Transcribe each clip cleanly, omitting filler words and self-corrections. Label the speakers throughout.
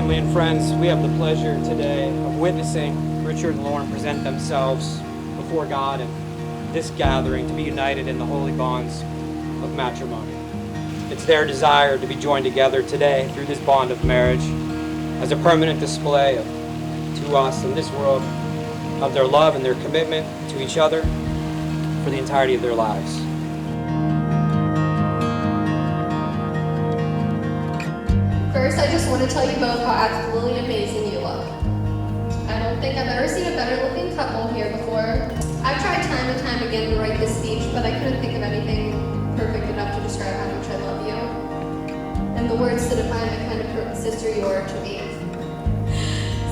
Speaker 1: family and friends, we have the pleasure today of witnessing Richard and Lauryn present themselves before God in this gathering to be united in the holy bonds of matrimony. It's their desire to be joined together today through this bond of marriage as a permanent display to us in this world of their love and their commitment to each other for the entirety of their lives.
Speaker 2: First, I just want to tell you both how absolutely amazing you look. I don't think I've ever seen a better looking couple here before. I've tried time and time again to write this speech, but I couldn't think of anything perfect enough to describe how much I love you. And the words to define the kind of sister you are to me.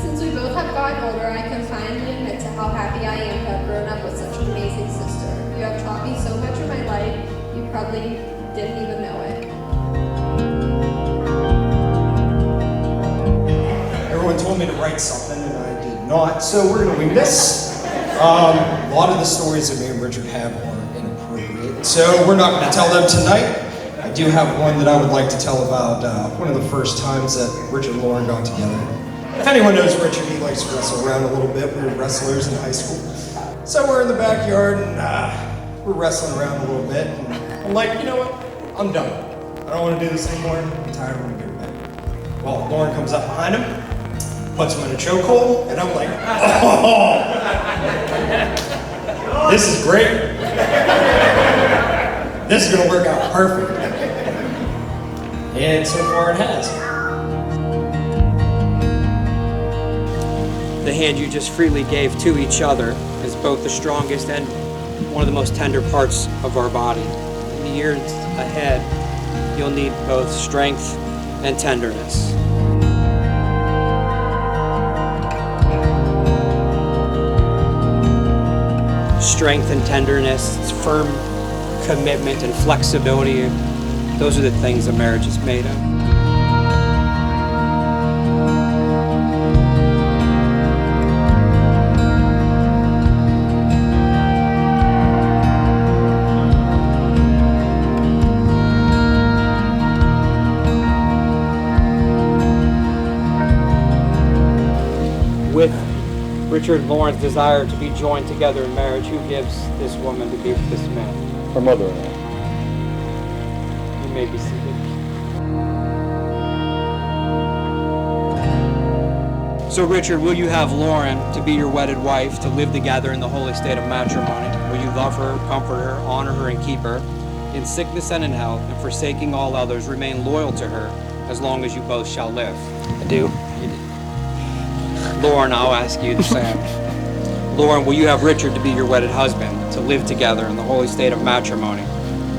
Speaker 2: Since we both have gotten older, I can finally admit to how happy I am to have grown up with such an amazing sister. You have taught me so much of my life, you probably didn't even know it.
Speaker 3: Everyone told me to write something and I did not, so we're going to wing this. A lot of the stories that me and Richard have are inappropriate, so we're not going to tell them tonight. I do have one that I would like to tell about one of the first times that Richard and Lauryn got together. If anyone knows Richard, he likes to wrestle around a little bit. We were wrestlers in high school. So we're in the backyard and we're wrestling around a little bit. And I'm like, you know what? I'm done. I don't want to do this anymore. I'm tired. I want to go to bed. Well, Lauryn comes up behind him, puts him in a chokehold, and I'm like, oh, this is great. This is going to work out perfect. And so far it has.
Speaker 1: The hand you just freely gave to each other is both the strongest and one of the most tender parts of our body. In the years ahead, you'll need both strength and tenderness. Strength and tenderness, it's firm commitment and flexibility. Those are the things a marriage is made of. With Richard and Lauryn's desire to be joined together in marriage, who gives this woman to be with this man?
Speaker 4: Her mother-in-law.
Speaker 1: You may be seated. So Richard, will you have Lauryn to be your wedded wife, to live together in the holy state of matrimony? Will you love her, comfort her, honor her, and keep her in sickness and in health, and forsaking all others, remain loyal to her as long as you both shall live?
Speaker 4: I do.
Speaker 1: Lauryn, I'll ask you the same. Lauryn, will you have Richard to be your wedded husband, to live together in the holy state of matrimony?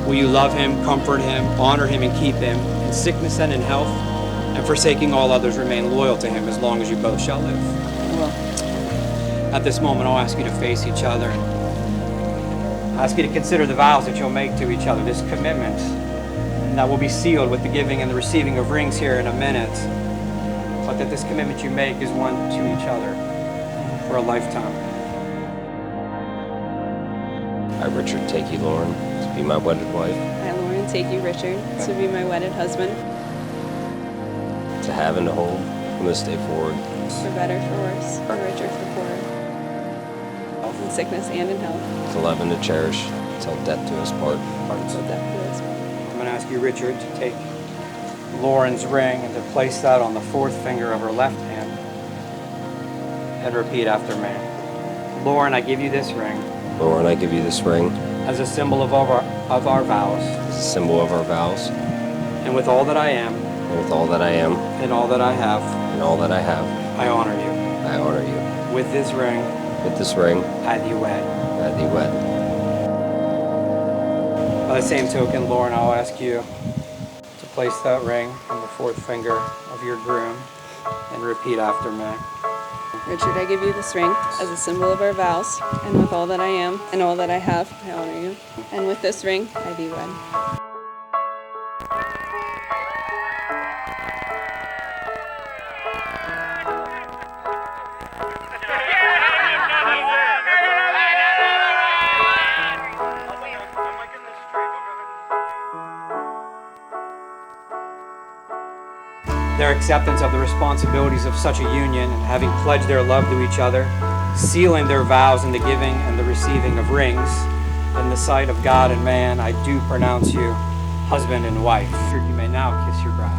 Speaker 1: Will you love him, comfort him, honor him, and keep him in sickness and in health, and forsaking all others, remain loyal to him as long as you both shall live? Well, at this moment, I'll ask you to face each other. I'll ask you to consider the vows that you'll make to each other, this commitment, and that will be sealed with the giving and the receiving of rings here in a minute. But that this commitment you make is one to each other for a lifetime.
Speaker 4: I, Richard, take you, Lauryn, to be my wedded wife.
Speaker 5: I, Lauryn, take you, Richard, to be my wedded husband.
Speaker 4: To have and to hold from this day forward.
Speaker 5: For better, for worse, for richer, for poorer. In sickness and in health.
Speaker 4: To love and to cherish, till death do us part.
Speaker 5: Till death do us part.
Speaker 1: I'm going to ask you, Richard, to take Lauryn's ring and to place that on the fourth finger of her left hand and repeat after me. Lauryn, I give you this ring.
Speaker 4: Lauryn, I give you this ring.
Speaker 1: As a symbol of our vows.
Speaker 4: As a symbol of our vows.
Speaker 1: And with all that I am.
Speaker 4: And with all that I am.
Speaker 1: And all that I have.
Speaker 4: And all that I have.
Speaker 1: I honor you.
Speaker 4: I honor you.
Speaker 1: With this ring.
Speaker 4: With this ring.
Speaker 1: I thee wed.
Speaker 4: I thee wed.
Speaker 1: By the same token, Lauryn, I'll ask you to place that ring on the fourth finger of your groom and repeat after me.
Speaker 5: Richard, I give you this ring as a symbol of our vows, and with all that I am and all that I have, I honor you. And with this ring, I thee wed.
Speaker 1: There acceptance of the responsibilities of such a union, and having pledged their love to each other, sealing their vows in the giving and the receiving of rings, in the sight of God and man, I do pronounce you husband and wife. You may now kiss your bride.